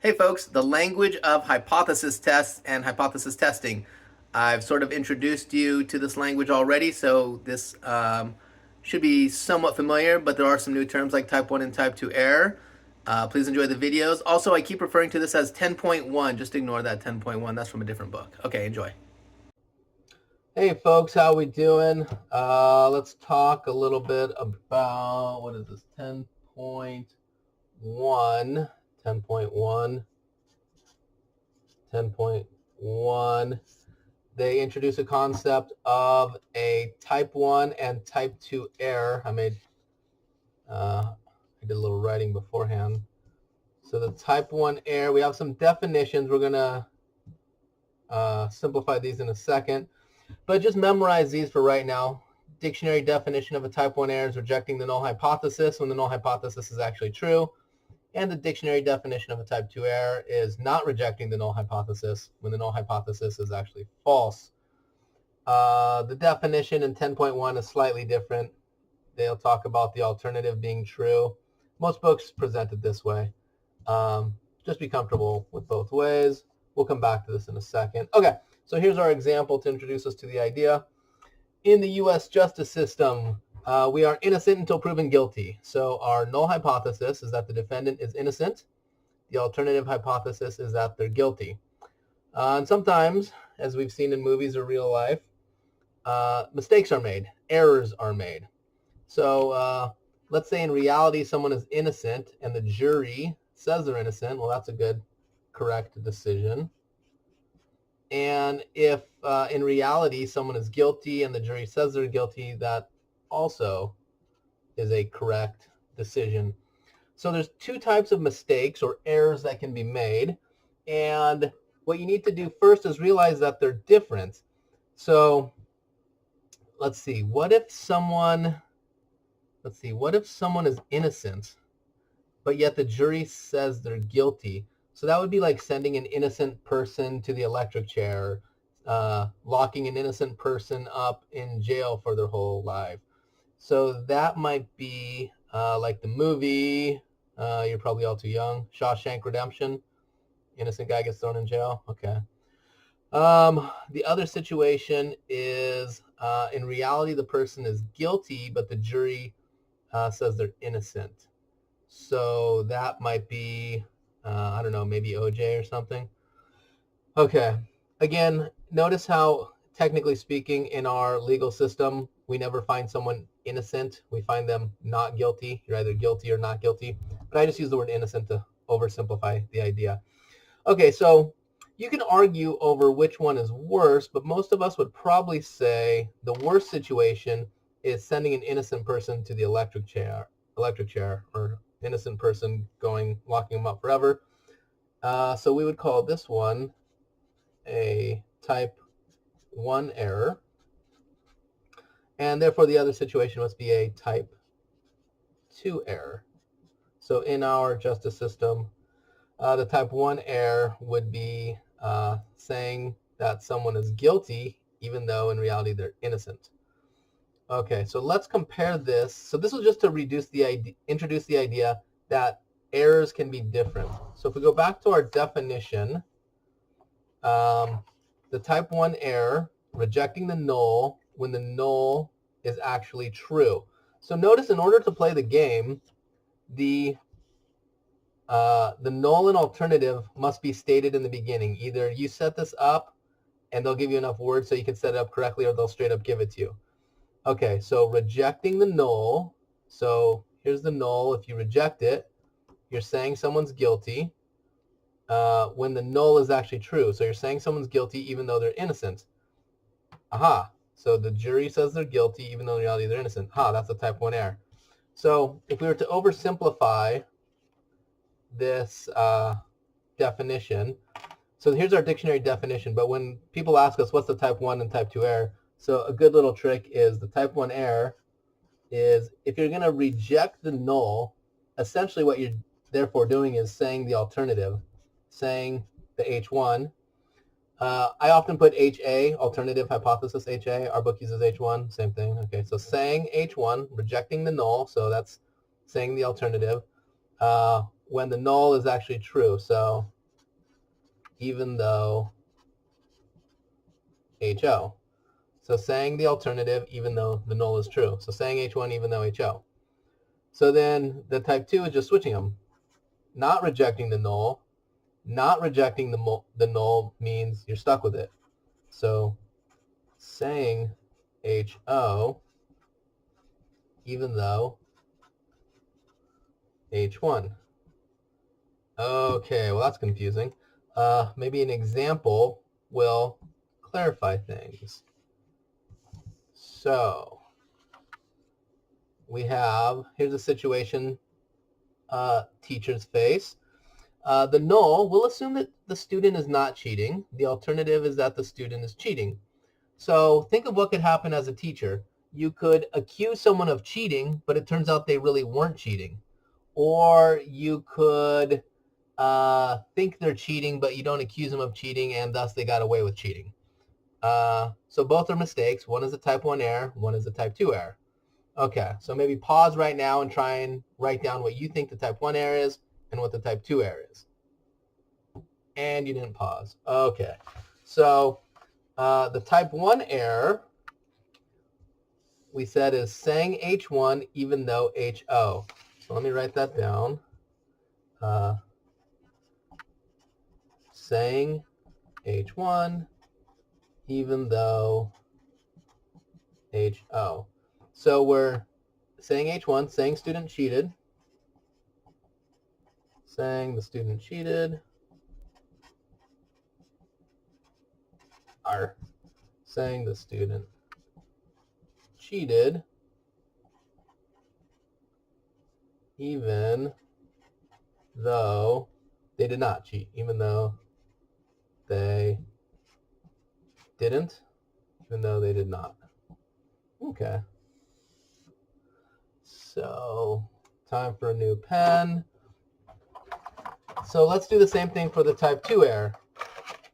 Hey folks, the language of hypothesis tests and hypothesis testing. I've sort of introduced you to this language already, so this should be somewhat familiar, but there are some new terms like type 1 and type 2 error. Please enjoy the videos. Also, I keep referring to this as 10.1. Just ignore that 10.1. That's from a different book. Okay, enjoy. Hey folks, how we doing? Let's talk a little bit about, what is this, 10.1, 10.1, 10.1. They introduce a concept of a type 1 and type 2 error. I did a little writing beforehand. So the type 1 error, we have some definitions. We're going to simplify these in a second. But just memorize these for right now. Dictionary definition of a type 1 error is rejecting the null hypothesis when the null hypothesis is actually true. And the dictionary definition of a type 2 error is not rejecting the null hypothesis when the null hypothesis is actually false. The definition in 10.1 is slightly different. They'll talk about the alternative being true. Most books present it this way. Just be comfortable with both ways. We'll come back to this in a second. Okay. So here's our example to introduce us to the idea. In the U.S. justice system, we are innocent until proven guilty. So our null hypothesis is that the defendant is innocent. The alternative hypothesis is that they're guilty. And sometimes, as we've seen in movies or real life, mistakes are made, errors are made. So let's say in reality someone is innocent and the jury says they're innocent. Well, that's a good, correct decision. And if in reality someone is guilty and the jury says they're guilty, that also is a correct decision. So there's two types of mistakes or errors that can be made. And what you need to do first is realize that they're different. So let's see, what if someone is innocent, but yet the jury says they're guilty? So that would be like sending an innocent person to the electric chair, locking an innocent person up in jail for their whole life. So that might be like the movie, you're probably all too young, Shawshank Redemption. Innocent guy gets thrown in jail. Okay. The other situation is in reality the person is guilty, but the jury says they're innocent. So that might be, I don't know, maybe OJ or something. Okay. Again, notice how, technically speaking, in our legal system, we never find someone innocent. We find them not guilty. You're either guilty or not guilty. But I just use the word innocent to oversimplify the idea. Okay, so you can argue over which one is worse, but most of us would probably say the worst situation is sending an innocent person to the electric chair, or innocent person locking them up forever. So we would call this one a type 1 error. And therefore the other situation must be a type 2 error. So in our justice system, the type 1 error would be saying that someone is guilty even though in reality they're innocent. Okay, so let's compare this. So this was just to introduce the idea that errors can be different. So if we go back to our definition, the type 1 error, rejecting the null when the null is actually true. So notice, in order to play the game, the null and alternative must be stated in the beginning. Either you set this up and they'll give you enough words so you can set it up correctly, or they'll straight up give it to you. Okay, so rejecting the null. So here's the null. If you reject it, you're saying someone's guilty when the null is actually true. So you're saying someone's guilty even though they're innocent. Aha. So the jury says they're guilty even though in reality they're innocent. That's a type 1 error. So if we were to oversimplify this definition, so here's our dictionary definition, but when people ask us what's the type 1 and type 2 error, so a good little trick is the type 1 error is if you're going to reject the null, essentially what you're therefore doing is saying the alternative, saying the H1. I often put HA, alternative hypothesis HA. Our book uses H1, same thing. Okay, so saying H1, rejecting the null, so that's saying the alternative, when the null is actually true. So even though HO. So saying the alternative even though the null is true. So saying H1 even though HO. So then the type 2 is just switching them. Not rejecting the null. Not rejecting the null means you're stuck with it. So saying HO even though H1. Okay, well that's confusing. Maybe an example will clarify things. So we have, here's a situation teachers face. The null, we'll assume that the student is not cheating. The alternative is that the student is cheating. So think of what could happen as a teacher. You could accuse someone of cheating, but it turns out they really weren't cheating. Or you could think they're cheating, but you don't accuse them of cheating, and thus they got away with cheating. So both are mistakes. One is a type 1 error, one is a type 2 error. Okay, so maybe pause right now and try and write down what you think the type 1 error is and what the type 2 error is. And you didn't pause. Okay, so the type 1 error we said is saying H1 even though HO. So let me write that down. Saying H1 even though HO. So we're saying H1, saying student cheated, saying the student cheated, are saying the student cheated even though they did not cheat, even though they didn't, even though they did not. Okay. So time for a new pen. So let's do the same thing for the type 2 error.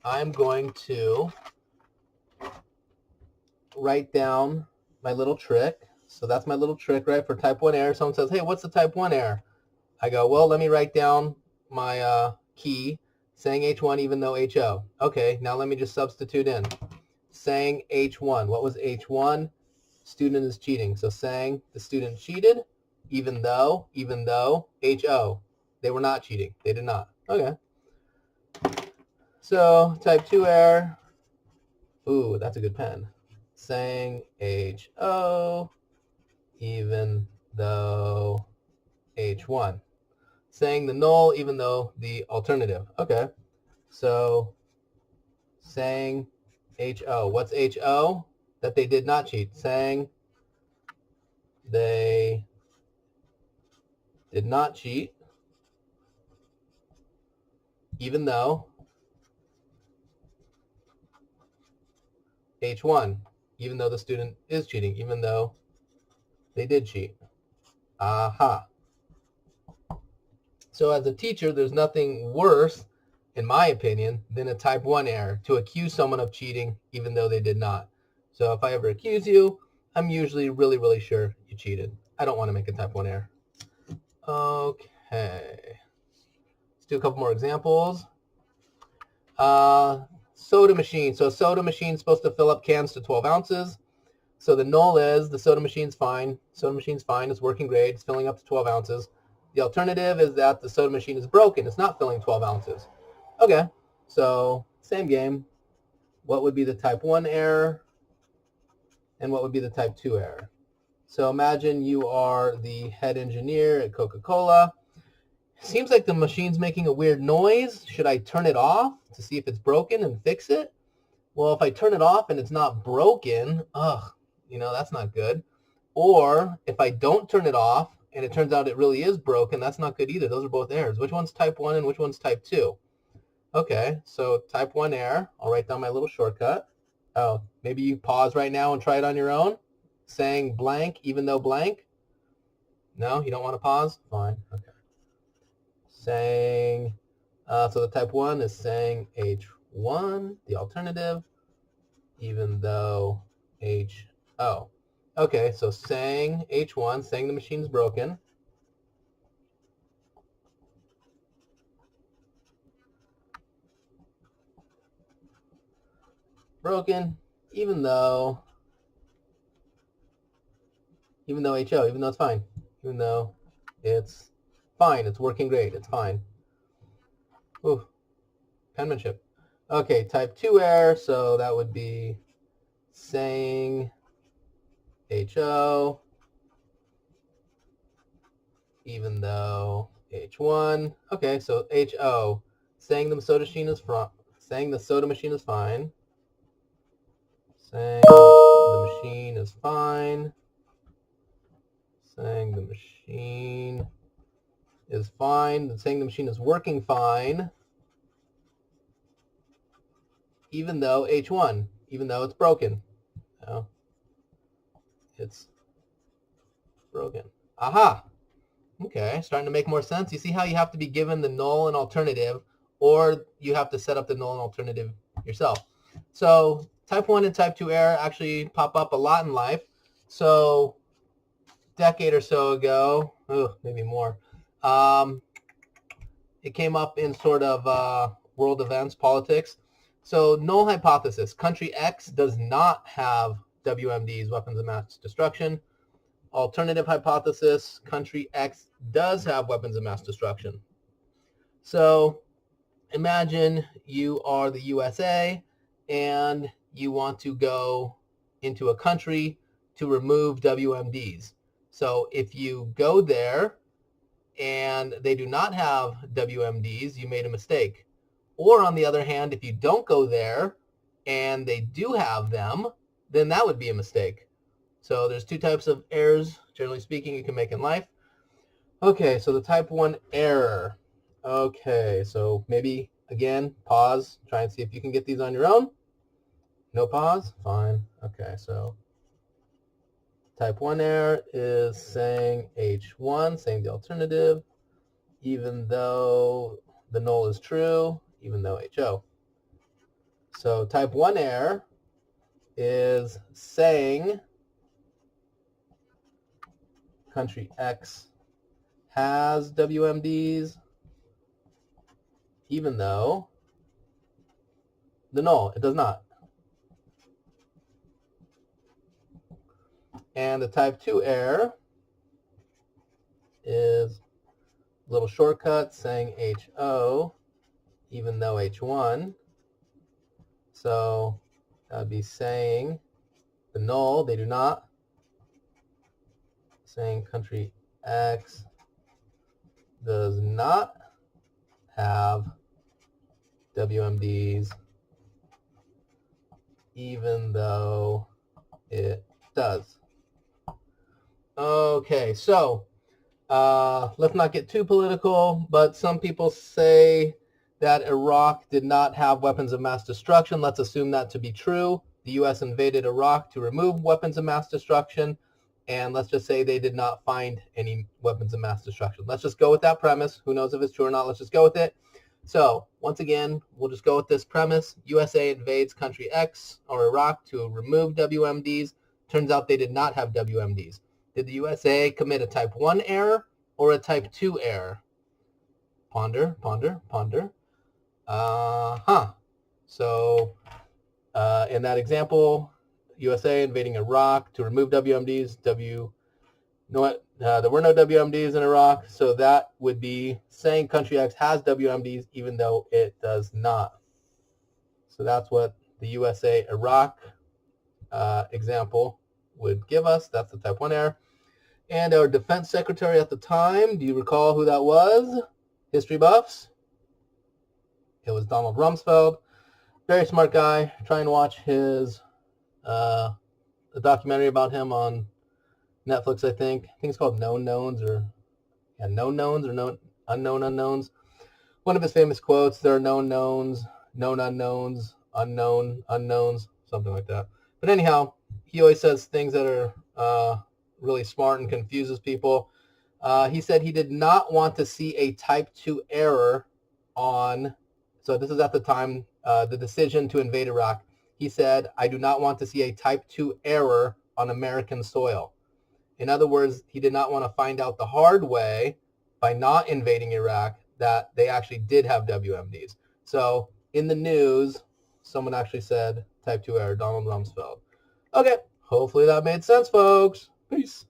I'm going to write down my little trick. So that's my little trick, right, for type 1 error. Someone says, hey, what's the type 1 error? I go, well, let me write down my key, saying H1 even though HO. Okay, now let me just substitute in. Saying H1. What was H1? Student is cheating. So saying the student cheated even though HO. They were not cheating. They did not. Okay. So type 2 error. Ooh, that's a good pen. Saying HO even though H1. Saying the null even though the alternative. Okay. So saying HO. What's HO? That they did not cheat. Saying they did not cheat even though H1, even though the student is cheating, even though they did cheat. Aha. So as a teacher, there's nothing worse, in my opinion, than a type 1 error, to accuse someone of cheating even though they did not. So if I ever accuse you, I'm usually really, really sure you cheated. I don't want to make a type 1 error. Okay. Let's do a couple more examples. Soda machine. So a soda machine is supposed to fill up cans to 12 ounces. So the null is the soda machine's fine. Soda machine's fine. It's working great. It's filling up to 12 ounces. The alternative is that the soda machine is broken. It's not filling 12 ounces. Okay, so same game. What would be the type 1 error? And what would be the type 2 error? So imagine you are the head engineer at Coca-Cola. Seems like the machine's making a weird noise. Should I turn it off to see if it's broken and fix it? Well, if I turn it off and it's not broken, that's not good. Or if I don't turn it off and it turns out it really is broken, that's not good either. Those are both errors. Which one's type 1 and which one's type 2? Okay, so type 1 error. I'll write down my little shortcut. Oh, maybe you pause right now and try it on your own. Saying blank even though blank. No, you don't want to pause? Fine. Okay. Saying, so the type 1 is saying H1, the alternative, even though HO. Okay, so saying H1, saying the machine's broken. broken, even though HO, even though it's fine, even though it's fine, it's working great, it's fine. Ooh, penmanship. Okay, type 2 error, so that would be saying HO, even though H1. Okay, so HO, saying the soda machine is fine. Saying the soda machine is fine. Saying the machine is fine. Saying the machine is fine. Saying the machine is working fine. Even though H1, even though it's broken. No, it's broken. Aha! Okay, starting to make more sense. You see how you have to be given the null and alternative, or you have to set up the null and alternative yourself. So type 1 and type 2 error actually pop up a lot in life. So decade or so ago, maybe more, it came up in sort of world events, politics. So null hypothesis, country X does not have WMDs, weapons of mass destruction. Alternative hypothesis, country X does have weapons of mass destruction. So imagine you are the USA and you want to go into a country to remove WMDs. So if you go there and they do not have WMDs, you made a mistake. Or on the other hand, if you don't go there and they do have them, then that would be a mistake. So there's two types of errors, generally speaking, you can make in life. Okay, so the type 1 error. Okay, so maybe, again, pause, try and see if you can get these on your own. No pause? Fine. Okay, so type 1 error is saying H1, saying the alternative, even though the null is true, even though HO. So type 1 error is saying country X has WMDs, even though the null, it does not. And the type 2 error is a little shortcut saying HO, even though H1. So that would be saying the null, they do not. Saying country X does not have WMDs, even though it does. Okay, so let's not get too political, but some people say that Iraq did not have weapons of mass destruction. Let's assume that to be true. The U.S. invaded Iraq to remove weapons of mass destruction, and let's just say they did not find any weapons of mass destruction. Let's just go with that premise. Who knows if it's true or not? Let's just go with it. So once again, we'll just go with this premise. USA invades country X or Iraq to remove WMDs. Turns out they did not have WMDs. Did the USA commit a type 1 error or a type 2 error? Ponder, ponder, ponder. So in that example, USA invading Iraq to remove WMDs. There were no WMDs in Iraq, so that would be saying country X has WMDs even though it does not. So that's what the USA Iraq example would give us. That's the type 1 error. And our defense secretary at the time, do you recall who that was? History buffs? It was Donald Rumsfeld. Very smart guy. Try and watch his a documentary about him on Netflix, I think. I think it's called Known Knowns or Known Knowns or Unknown Unknowns. One of his famous quotes, there are known knowns, known unknowns, unknown unknowns, something like that. But anyhow, he always says things that are really smart and confuses people. He said he did not want to see a type 2 error on, so this is at the time, the decision to invade Iraq. He said, I do not want to see a type 2 error on American soil. In other words, he did not want to find out the hard way by not invading Iraq that they actually did have WMDs. So in the news, someone actually said type 2 error, Donald Rumsfeld. Okay, hopefully that made sense, folks. Peace.